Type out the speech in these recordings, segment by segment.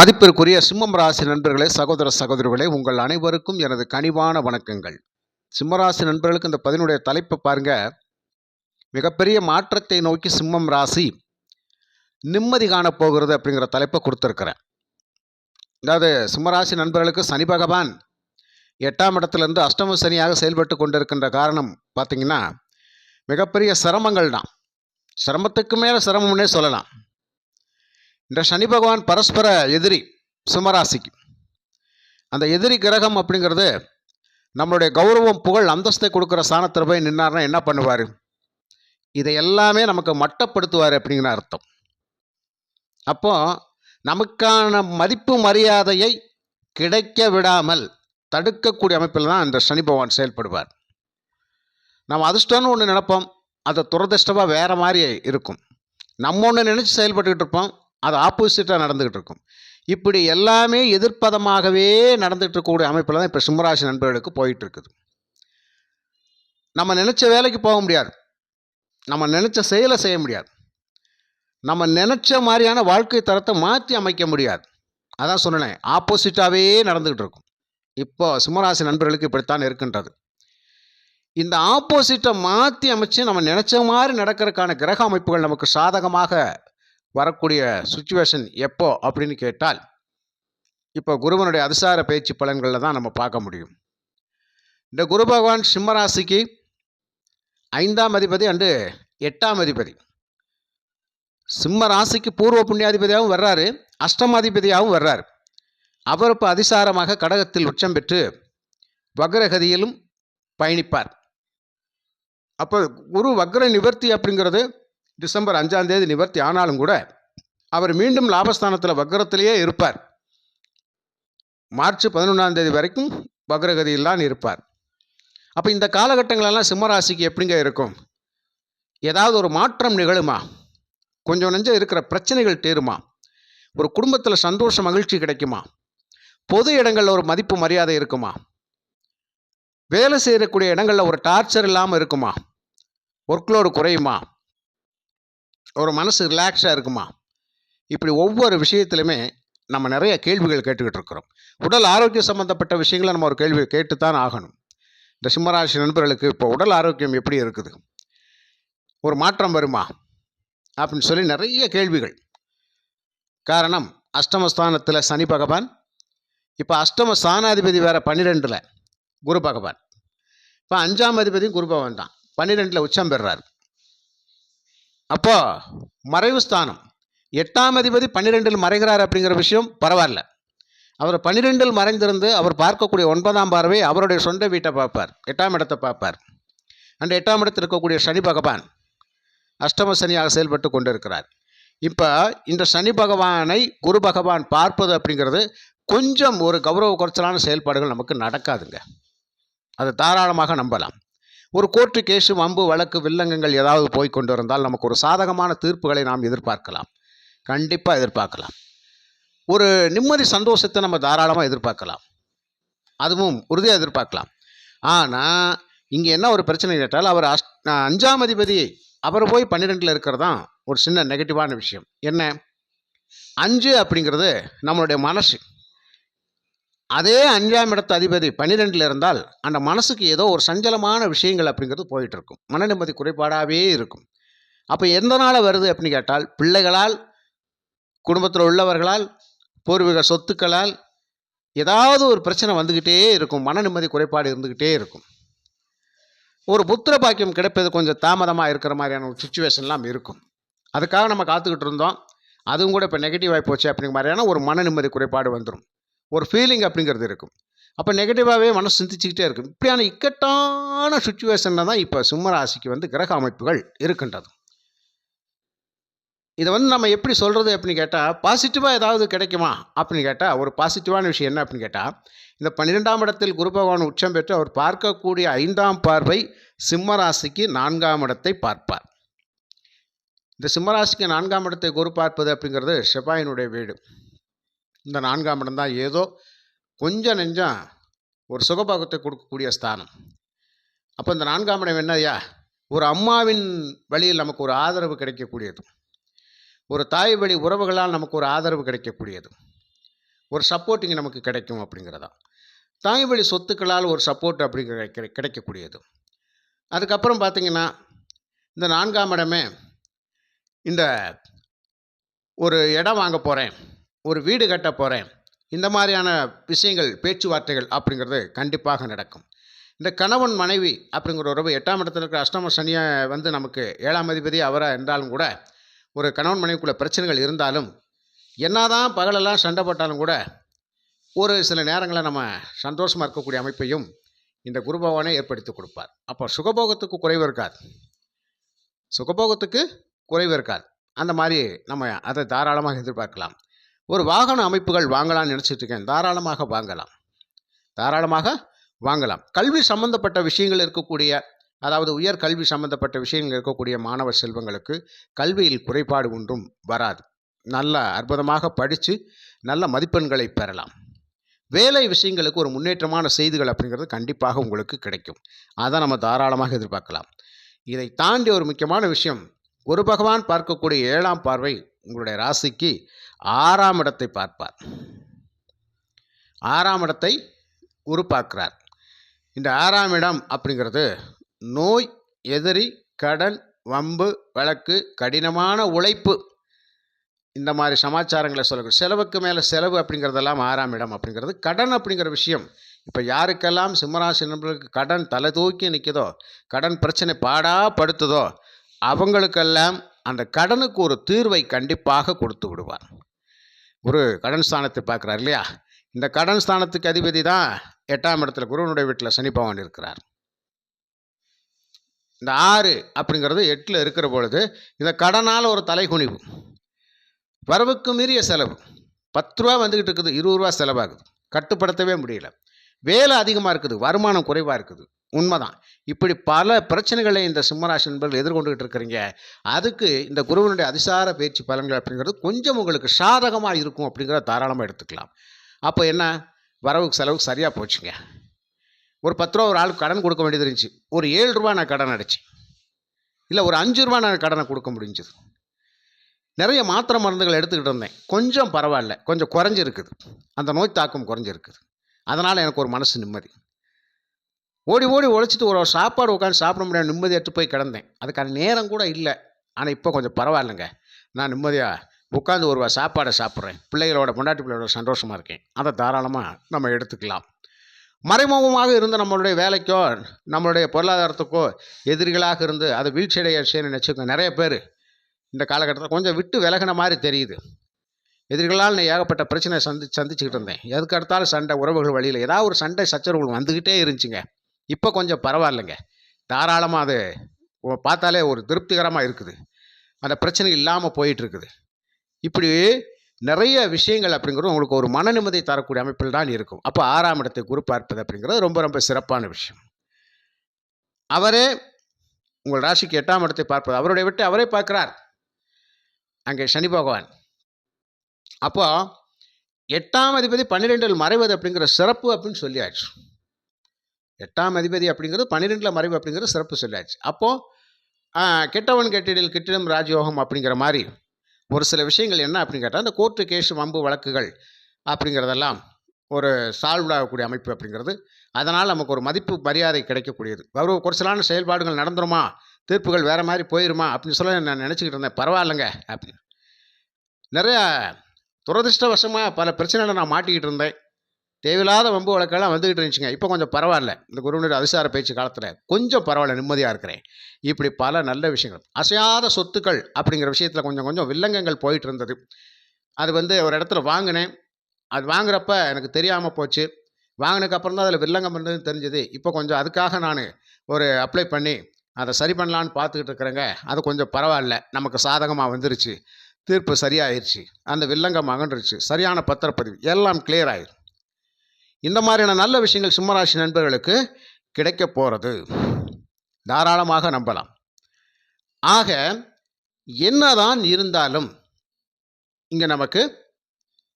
மதிப்பிற்குரிய சிம்மம் ராசி நண்பர்களே, சகோதர சகோதரிகளே, உங்கள் அனைவருக்கும் எனது கனிவான வணக்கங்கள். சிம்மராசி நண்பர்களுக்கு இந்த பதினுடைய தலைப்பை பாருங்க. மிகப்பெரிய மாற்றத்தை நோக்கி சிம்மம் ராசி நிம்மதி காணப்போகிறது அப்படிங்கிற தலைப்பை கொடுத்துருக்கிறேன். அதாவது சிம்மராசி நண்பர்களுக்கு சனி பகவான் 8ஆம் இடத்துலேருந்து அஷ்டம சனியாக செயல்பட்டு கொண்டிருக்கின்ற காரணம் பார்த்தீங்கன்னா, மிகப்பெரிய சிரமங்கள் தான். சிரமத்துக்கு மேலே சிரமம்னே சொல்லலாம். இந்த சனி பகவான் பரஸ்பர எதிரி சிம்மராசிக்கு. அந்த எதிரி கிரகம் அப்படிங்கிறது நம்மளுடைய கௌரவம், புகழ், அந்தஸ்தை கொடுக்குற ஸ்தானத்தில் போய் நின்னார்னா என்ன பண்ணுவார்? இதை எல்லாமே நமக்கு மட்டப்படுத்துவார் அப்படிங்கிற அர்த்தம். அப்போ நமக்கான மதிப்பு மரியாதையை கிடைக்க விடாமல் தடுக்கக்கூடிய அமைப்பில் தான் இந்த சனி பகவான் செயல்படுவார். நம்ம அதிர்ஷ்டம்னு ஒன்று நினைப்போம், அது துரதிர்ஷ்டமாக வேறு மாதிரி இருக்கும். நம்ம ஒன்று நினச்சி செயல்பட்டுக்கிட்டு இருப்போம், அது ஆப்போசிட்டாக நடந்துக்கிட்டு இருக்கும். இப்படி எல்லாமே எதிர்ப்பதமாகவே நடந்துகிட்டு இருக்கக்கூடிய அமைப்பில் தான் இப்போ சிம்மராசி நண்பர்களுக்கு போயிட்டு இருக்குது. நம்ம நினச்ச வேலைக்கு போக முடியாது, நம்ம நினச்ச செயலை செய்ய முடியாது, நம்ம நினச்ச மாதிரியான வாழ்க்கை தரத்தை மாற்றி அமைக்க முடியாது. அதான் சொன்னேன், ஆப்போசிட்டாகவே நடந்துக்கிட்டு இருக்கும். இப்போ சிம்மராசி நண்பர்களுக்கு இப்படித்தான் இருக்கின்றது. இந்த ஆப்போசிட்டை மாற்றி அமைச்சு நம்ம நினச்ச மாதிரி நடக்கிறதுக்கான கிரக அமைப்புகள் நமக்கு சாதகமாக வரக்கூடிய சுச்சுவேஷன் எப்போ அப்படின்னு கேட்டால், இப்போ குருவனுடைய அதிசார பயிற்சி பலன்களில் தான் நம்ம பார்க்க முடியும். இந்த குரு பகவான் சிம்மராசிக்கு 5ஆம் அதிபதி அண்டு 8ஆம் அதிபதி. சிம்ம ராசிக்கு பூர்வ புண்ணியாதிபதியாகவும் வர்றாரு, அஷ்டமாதிபதியாகவும் வர்றாரு. அவர் இப்போ அதிசாரமாக கடகத்தில் உச்சம் பெற்று வக்ரகதியிலும் பயணிப்பார். அப்போ குரு வக்ர நிவர்த்தி அப்படிங்கிறது டிசம்பர் 5ஆம் தேதி நிவர்த்தி ஆனாலும் கூட அவர் மீண்டும் லாபஸ்தானத்தில் வக்ரத்திலேயே இருப்பார். மார்ச் 11ஆம் தேதி வரைக்கும் வக்ரகதியில் தான் இருப்பார். அப்போ இந்த காலகட்டங்களெல்லாம் சிம்மராசிக்கு எப்படிங்க இருக்கும்? ஏதாவது ஒரு மாற்றம் நிகழுமா? கொஞ்சம் நெஞ்சம் இருக்கிற பிரச்சனைகள் தீருமா? ஒரு குடும்பத்தில் சந்தோஷ மகிழ்ச்சி கிடைக்குமா? பொது இடங்களில் ஒரு மதிப்பு மரியாதை இருக்குமா? வேலை செய்யக்கூடிய இடங்களில் ஒரு டார்ச்சர் இல்லாமல் இருக்குமா? ஒர்க்லோடு குறையுமா? ஒரு மனசு ரிலாக்ஸாக இருக்குமா? இப்படி ஒவ்வொரு விஷயத்திலுமே நம்ம நிறைய கேள்விகள் கேட்டுக்கிட்டு இருக்கிறோம். உடல் ஆரோக்கியம் சம்மந்தப்பட்ட விஷயங்களை நம்ம ஒரு கேள்வி கேட்டுத்தான் ஆகணும். இந்த சிம்மராசி நண்பர்களுக்கு இப்போ உடல் ஆரோக்கியம் எப்படி இருக்குது? ஒரு மாற்றம் வருமா அப்படின்னு சொல்லி நிறைய கேள்விகள். காரணம், அஷ்டமஸ்தானத்தில் சனி பகவான், இப்போ அஷ்டம ஸ்தானாதிபதி வேறு 12ல் குரு பகவான், இப்போ 5ஆம் அதிபதியும் குரு பகவான் தான் 12ல் உச்சம் பெறுறார். அப்போ மறைவு ஸ்தானம் 8ஆம் அதிபதி 12ல் மறைகிறார் அப்படிங்கிற விஷயம் பரவாயில்ல. அவர் 12ல் மறைந்திருந்து அவர் பார்க்கக்கூடிய 9ஆம் பார்வை அவருடைய சொந்த வீட்டை பார்ப்பார், 8ஆம் இடத்தை பார்ப்பார். அந்த 8ஆம் இடத்தில் இருக்கக்கூடிய சனி பகவான் அஷ்டம சனியாக செயல்பட்டு கொண்டு இருக்கிறார். இப்போ இந்த சனி பகவானை குரு பகவான் பார்ப்பது அப்படிங்கிறது கொஞ்சம் ஒரு கௌரவ குறைச்சலான செயல்பாடுகள் நமக்கு நடக்காதுங்க. அதை தாராளமாக நம்பலாம். ஒரு கோர்ட்டு கேஸு, வம்பு வழக்கு, வில்லங்கங்கள் ஏதாவது போய் கொண்டு இருந்தால் நமக்கு ஒரு சாதகமான தீர்ப்புகளை நாம் எதிர்பார்க்கலாம், கண்டிப்பாக எதிர்பார்க்கலாம். ஒரு நிம்மதி சந்தோஷத்தை நம்ம தாராளமாக எதிர்பார்க்கலாம், அதுவும் உறுதியாக எதிர்பார்க்கலாம். ஆனால் இங்கே என்ன ஒரு பிரச்சனை கேட்டால், அவர் 5ஆம் அதிபதி அவர் போய் 12ல் இருக்கிறது தான் ஒரு சின்ன நெகட்டிவான விஷயம். என்ன? 5 அப்படிங்கிறது நம்மளுடைய மனசு. அதே 5ஆம் இடத்து அதிபதி 12ல் இருந்தால் அந்த மனசுக்கு ஏதோ ஒரு சஞ்சலமான விஷயங்கள் அப்படிங்கிறது போயிட்டு இருக்கும், மன நிம்மதி குறைபாடாகவே இருக்கும். அப்போ எந்தனால வருது அப்படின்னு கேட்டால், பிள்ளைகளால், குடும்பத்தில் உள்ளவர்களால், பூர்வீக சொத்துக்களால் ஏதாவது ஒரு பிரச்சனை வந்துக்கிட்டே இருக்கும், மன நிம்மதி குறைபாடு இருந்துக்கிட்டே இருக்கும். ஒரு புத்திர பாக்கியம் கிடைப்பது கொஞ்சம் தாமதமாக இருக்கிற மாதிரியான ஒரு சுச்சுவேஷன்லாம் இருக்கும். அதுக்காக நம்ம காத்துக்கிட்டு இருந்தோம், அதுவும் கூட இப்போ நெகட்டிவாகி போச்சு அப்படிங்கிற மாதிரியான ஒரு மன நிம்மதி குறைபாடு வந்துடும், ஒரு ஃபீலிங் அப்படிங்கிறது இருக்கும். அப்போ நெகட்டிவாகவே மனசு சிந்திச்சுக்கிட்டே இருக்கும். இப்படியான இக்கட்டான சுச்சுவேஷனில் தான் இப்போ சிம்மராசிக்கு கிரக அமைப்புகள் இருக்கின்றது. இதை நம்ம எப்படி சொல்கிறது அப்படின்னு கேட்டால், பாசிட்டிவாக ஏதாவது கிடைக்குமா அப்படின்னு கேட்டால், ஒரு பாசிட்டிவான விஷயம் என்ன அப்படின்னு கேட்டால், இந்த 12ஆம் இடத்தில் குரு பகவான் உச்சம் பெற்று அவர் பார்க்கக்கூடிய 5ஆம் பார்வை சிம்மராசிக்கு 4ஆம் இடத்தை பார்ப்பார். இந்த சிம்மராசிக்கு 4ஆம் இடத்தை குரு பார்ப்பது அப்படிங்கிறது செவ்வாயினுடைய வீடு. இந்த 4ஆம் இடம் தான் ஏதோ கொஞ்சம் நெஞ்சம் ஒரு சுகபாகத்தை கொடுக்கக்கூடிய ஸ்தானம். அப்போ இந்த 4ஆம் இடம் என்னையா? ஒரு அம்மாவின் வழியில் நமக்கு ஒரு ஆதரவு கிடைக்கக்கூடியது, ஒரு தாய் வழி உறவுகளால் நமக்கு ஒரு ஆதரவு கிடைக்கக்கூடியது, ஒரு சப்போர்ட் இங்கே நமக்கு கிடைக்கும் அப்படிங்கிறதா. தாய் வழி சொத்துக்களால் ஒரு சப்போர்ட் அப்படிங்கிற கிடைக்கக்கூடியது. அதுக்கப்புறம் பார்த்தீங்கன்னா, இந்த 4ஆம் இடமே இந்த ஒரு இடம் வாங்க போறேன், ஒரு வீடு கட்ட போறேன், இந்த மாதிரியான விஷயங்கள், பேச்சுவார்த்தைகள் அப்படிங்கிறது கண்டிப்பாக நடக்கும். இந்த கணவன் மனைவி அப்படிங்கிற உறவு 8ஆம் இடத்துல இருக்கிற அஷ்டம சனிய வந்து நமக்கு 7ஆம் அதிபதி அவரா இருந்தாலும் கூட, ஒரு கணவன் மனைவிக்குள்ள பிரச்சனைகள் இருந்தாலும், என்னதான் பகலெல்லாம் சண்டை போட்டாலும் கூட, ஒரு சில நேரங்கள்ல நம்ம சந்தோஷமா இருக்கக்கூடிய அமைப்பையும் இந்த குரு பகவானே ஏற்படுத்தி கொடுப்பார். அப்போ சுகபோகத்துக்கு குறைவு இருக்காது. சுகபோகத்துக்கு குறைவு இருக்காது. அந்த மாதிரி நம்ம அதை தாராளமாக எதிர்பார்க்கலாம். ஒரு வாகன அமைப்புகள் வாங்கலாம்னு நினச்சிட்டு இருக்கேன். தாராளமாக வாங்கலாம். தாராளமாக வாங்கலாம். கல்வி சம்பந்தப்பட்ட விஷயங்கள் இருக்கக்கூடிய, அதாவது உயர் கல்வி சம்பந்தப்பட்ட விஷயங்கள் இருக்கக்கூடிய மாணவ செல்வங்களுக்கு கல்வியில் குறைபாடு ஒன்றும் வராது. நல்ல அற்புதமாக படித்து நல்ல மதிப்பெண்களை பெறலாம். வேலை விஷயங்களுக்கு ஒரு முன்னேற்றமான செய்திகள் அப்படிங்கிறது கண்டிப்பாக உங்களுக்கு கிடைக்கும். அதை நம்ம தாராளமாக எதிர்பார்க்கலாம். இதை தாண்டி ஒரு முக்கியமான விஷயம், குரு பகவான் பார்க்கக்கூடிய 7ஆம் பார்வை உங்களுடைய ராசிக்கு 6ஆம் இடத்தை பார்ப்பார். 6ஆம் இடத்தை குரு பார்க்கிறார். இந்த 6ஆம் இடம் அப்படிங்கிறது நோய், எதிரி, கடன், வம்பு, வழக்கு, கடினமான உழைப்பு, இந்த மாதிரி சமாச்சாரங்களை சொல்லக்கூடிய செலவுக்கு மேலே செலவு அப்படிங்கிறதெல்லாம் 6ஆம் இடம் அப்படிங்கிறது. கடன் அப்படிங்கிற விஷயம், இப்போ யாருக்கெல்லாம் சிம்மராசி நண்பர்களுக்கு கடன் தலை தூக்கி நிற்குதோ, கடன் பிரச்சனை பாடா படுத்துதோ, அவங்களுக்கெல்லாம் அந்த கடனுக்கு ஒரு தீர்வை கண்டிப்பாக கொடுத்து விடுவார். ஒரு கடன் ஸ்தானத்தை பார்க்குறார் இல்லையா? இந்த கடன் ஸ்தானத்துக்கு அதிபதி தான் 8ஆம் இடத்துல குருவனுடைய வீட்டில் சனி பகவான் இருக்கிறார். இந்த 6 அப்படிங்கிறது 8ல் இருக்கிற பொழுது இந்த கடனால் ஒரு தலைகுனிவு, வரவுக்கு மீறிய செலவு, 10 ரூபா வந்துக்கிட்டு இருக்குது, 20 ரூபா செலவாகுது, கட்டுப்படுத்தவே முடியல. வேலை அதிகமாக இருக்குது, வருமானம் குறைவாக இருக்குது, உண்மைதான். இப்படி பல பிரச்சனைகளை இந்த சிம்மராசி நண்பர்கள் எதிர்கொண்டுகிட்டு இருக்கிறீங்க. அதுக்கு இந்த குருவனுடைய அதிசார பயிற்சி பலன்கள் அப்படிங்கிறது கொஞ்சம் உங்களுக்கு சாதகமாக இருக்கும் அப்படிங்கிறத தாராளமாக எடுத்துக்கலாம். அப்போ என்ன, வரவுக்கு செலவுக்கு சரியாக போச்சுங்க. ஒரு 10 ரூபா ஒரு ஆளுக்கு கடன் கொடுக்க வேண்டியது இருந்துச்சு, ஒரு 7 ரூபா நான் கடன் அடைச்சேன், இல்லை ஒரு 5 ரூபா நான் கடனை கொடுக்க முடிஞ்சது. நிறைய மாத்திரை மருந்துகள் எடுத்துக்கிட்டு இருந்தேன், கொஞ்சம் பரவாயில்ல, கொஞ்சம் குறைஞ்சிருக்குது, அந்த நோய் தாக்கம் குறைஞ்சிருக்குது. அதனால் எனக்கு ஒரு மனசு நிம்மதி. ஓடி ஓடி உழைச்சிட்டு ஒரு சாப்பாடு உட்காந்து சாப்பிட முடியாத நிம்மதி எடுத்து போய் கிடந்தேன், அதுக்கான நேரம் கூட இல்லை. ஆனால் இப்போ கொஞ்சம் பரவாயில்லைங்க, நான் நிம்மதியாக உட்காந்து ஒரு சாப்பாடை சாப்பிட்றேன், பிள்ளைகளோட பொண்டாட்டி பிள்ளைகளோட சந்தோஷமாக இருக்கேன். அதை தாராளமாக நம்ம எடுத்துக்கலாம். மறைமுகமாக இருந்த நம்மளுடைய வேலைக்கோ நம்மளுடைய பொருளாதாரத்துக்கோ எதிரிகளாக இருந்து அதை வீழ்ச்சியடைய செய்யணும்னு வச்சுக்கோங்க. நிறைய பேர் இந்த காலகட்டத்தில் கொஞ்சம் விட்டு விலகின மாதிரி தெரியுது. எதிரிகளால் நான் ஏகப்பட்ட பிரச்சனை சந்திச்சுக்கிட்டு இருந்தேன். எதுக்கு எடுத்தாலும் சண்டை, உறவுகள் வழியில் ஏதாவது ஒரு சண்டை சச்சரவுகள் வந்துக்கிட்டே இருந்துச்சுங்க. இப்போ கொஞ்சம் பரவாயில்லைங்க, தாராளமாக அது பார்த்தாலே ஒரு திருப்திகரமாக இருக்குது, அந்த பிரச்சனை இல்லாமல் போயிட்டுருக்குது. இப்படி நிறைய விஷயங்கள் அப்படிங்கிறது உங்களுக்கு ஒரு மன நிம்மதி தரக்கூடிய அமைப்பில் தான் இருக்கும். அப்போ 6ஆம் இடத்தை குரு பார்ப்பது அப்படிங்கிறது ரொம்ப ரொம்ப சிறப்பான விஷயம். அவரே உங்கள் ராசிக்கு 8ஆம் இடத்தை பார்ப்பது, அவருடைய விட்டு அவரே பார்க்கிறார் அங்கே சனி பகவான். அப்போ 8ஆம் அதிபதி 12ல் மறைவது அப்படிங்கிற சிறப்பு அப்படின்னு சொல்லியாச்சு. 8ஆம் அதிபதி அப்படிங்கிறது 12ல் மறைவு அப்படிங்கிற சிறப்பு சொல்லியாச்சு. அப்போது கெட்டவன் கெட்டிடில் கிட்டிடும் ராஜயோகம் அப்படிங்கிற மாதிரி ஒரு சில விஷயங்கள் என்ன அப்படின்னு கேட்டால், இந்த கோர்ட்டு கேஸ் வம்பு வழக்குகள் அப்படிங்கிறதெல்லாம் ஒரு சால்வ் ஆகக்கூடிய அமைப்பு அப்படிங்கிறது, அதனால் நமக்கு ஒரு மதிப்பு மரியாதை கிடைக்கக்கூடியது. ஒரு குறைச்சலான செயல்பாடுகள் நடந்துருமா, தீர்ப்புகள் வேறு மாதிரி போயிடுமா அப்படின்னு சொல்ல நான் நினச்சிக்கிட்டு இருந்தேன். பரவாயில்லைங்க அப்படின்னு நிறையா துரதிருஷ்டவசமாக பல பிரச்சனைகளை நான் மாட்டிக்கிட்டு இருந்தேன். தேவையில்லாத வம்பு வழக்கெல்லாம் வந்துக்கிட்டு இருந்துச்சுங்க. இப்போ கொஞ்சம் பரவாயில்ல, இந்த குருவனுடைய அதிசார பேச்சு காலத்தில் கொஞ்சம் பரவாயில்ல, நிம்மதியாக இருக்கிறேன். இப்படி பல நல்ல விஷயங்கள். அசையாத சொத்துக்கள் அப்படிங்கிற விஷயத்தில் கொஞ்சம் கொஞ்சம் வில்லங்கங்கள் போயிட்டு இருந்தது. அது ஒரு இடத்துல வாங்கினேன், அது வாங்குறப்ப எனக்கு தெரியாமல் போச்சு. வாங்கினதுக்கப்புறம் தான் அதில் வில்லங்கம் இருந்ததுன்னு தெரிஞ்சுது. இப்போ கொஞ்சம் அதுக்காக நான் ஒரு அப்ளை பண்ணி அதை சரி பண்ணலான்னு பார்த்துக்கிட்டு இருக்கிறேங்க. அது கொஞ்சம் பரவாயில்ல, நமக்கு சாதகமாக வந்துருச்சு, தீர்ப்பு சரியாயிருச்சு, அந்த வில்லங்கம் அகன்றுச்சு, சரியான பத்திரப்பதிவு எல்லாம் கிளியர் ஆயிரும். இந்த மாதிரியான நல்ல விஷயங்கள் சிம்மராசி நண்பர்களுக்கு கிடைக்க போகிறது, தாராளமாக நம்பலாம். ஆக என்னதான் இருந்தாலும் இங்கே நமக்கு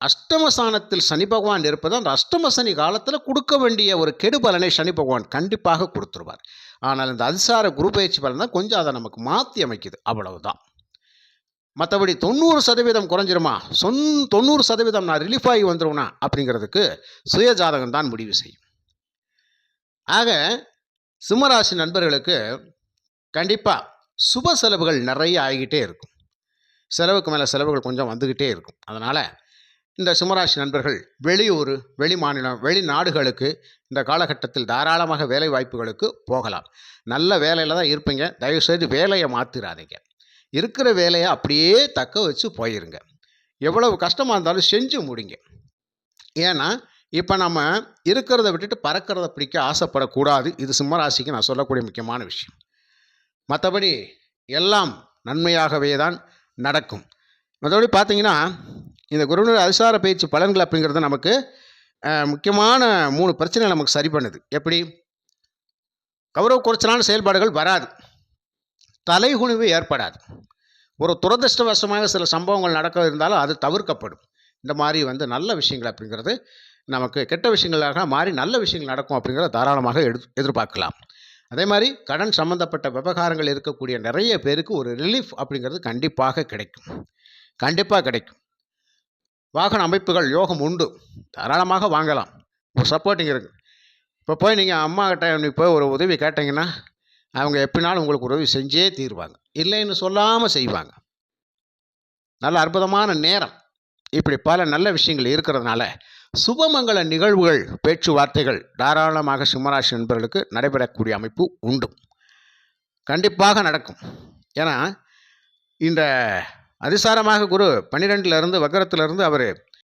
அஷ்டமஸ்தானத்தில் சனி பகவான் இருப்பது, அந்த அஷ்டம சனி காலத்தில் கொடுக்க வேண்டிய ஒரு கெடு பலனை சனி பகவான் கண்டிப்பாக கொடுத்துருவார். ஆனால் இந்த அதிசார குரு பயிற்சி பலன் தான் கொஞ்சம் அதை நமக்கு மாற்றி அமைக்குது, அவ்வளவுதான். மற்றபடி 90% குறைஞ்சிருமா 90% நான் ரிலீஃப் ஆகி வந்துருவேனா அப்படிங்கிறதுக்கு சுய ஜாதகம் தான் முடிவு செய்யும். ஆக சிம்மராசி நண்பர்களுக்கு கண்டிப்பாக சுப செலவுகள் நிறைய ஆகிக்கிட்டே இருக்கும். செலவுக்கு மேலே செலவுகள் கொஞ்சம் வந்துக்கிட்டே இருக்கும். அதனால் இந்த சிம்மராசி நண்பர்கள் வெளியூர், வெளி மாநிலம், வெளிநாடுகளுக்கு இந்த காலகட்டத்தில் தாராளமாக வேலை வாய்ப்புகளுக்கு போகலாம். நல்ல வேலையில் தான் இருப்பீங்க. தயவுசெய்து வேலையை மாற்றிடாதீங்க. இருக்கிற வேலையை அப்படியே தக்க வச்சு போயிருங்க. எவ்வளவு கஷ்டமாக இருந்தாலும் செஞ்சு முடிங்க. ஏன்னா இப்போ நம்ம இருக்கிறத விட்டுட்டு பறக்கிறத பிடிக்க ஆசைப்படக்கூடாது. இது சிம்மராசிக்கு நான் சொல்லக்கூடிய முக்கியமான விஷயம். மற்றபடி எல்லாம் நன்மையாகவே தான் நடக்கும். மற்றபடி பார்த்தீங்கன்னா இந்த குருவினுடைய அதிசார பயிற்சி பலன்கள் அப்படிங்கிறது நமக்கு முக்கியமான 3 பிரச்சனைகள் நமக்கு சரி பண்ணுது. எப்படி? கௌரவ குறைச்சலான செயல்பாடுகள் வராது. தலைகுனிவு ஏற்படாது. ஒரு துரதிர்ஷ்டவசமாக சில சம்பவங்கள் நடக்க இருந்தாலும் அது தவிர்க்கப்படும். இந்த மாதிரி நல்ல விஷயங்கள் அப்படிங்கிறது நமக்கு கெட்ட விஷயங்களாக மாறி நல்ல விஷயங்கள் நடக்கும் அப்படிங்கிறத தாராளமாக எதிர்பார்க்கலாம். அதே மாதிரி கடன் சம்பந்தப்பட்ட விவகாரங்கள் இருக்கக்கூடிய நிறைய பேருக்கு ஒரு ரிலீஃப் அப்படிங்கிறது கண்டிப்பாக கிடைக்கும். கண்டிப்பாக கிடைக்கும். வாகன அமைப்புகள் யோகம் உண்டு. தாராளமாக வாங்கலாம். ஒரு சப்போர்ட்டிங் இருக்குது. இப்போ போய் நீங்கள் அம்மாக்கிட்ட போய் ஒரு உதவி கேட்டிங்கன்னா அவங்க எப்படினாலும் உங்களுக்கு உதவி செஞ்சே தீருவாங்க. இல்லைன்னு சொல்லாமல் செய்வாங்க. நல்ல அற்புதமான நேரம். இப்படி பல நல்ல விஷயங்கள் இருக்கிறதுனால சுபமங்கல நிகழ்வுகள், பேச்சுவார்த்தைகள் தாராளமாக சிம்மராசி நண்பர்களுக்கு நடைபெறக்கூடிய அமைப்பு உண்டு. கண்டிப்பாக நடக்கும். ஏன்னா இந்த அதிசாரமாக குரு 12லிருந்து வக்கரத்திலிருந்து அவர்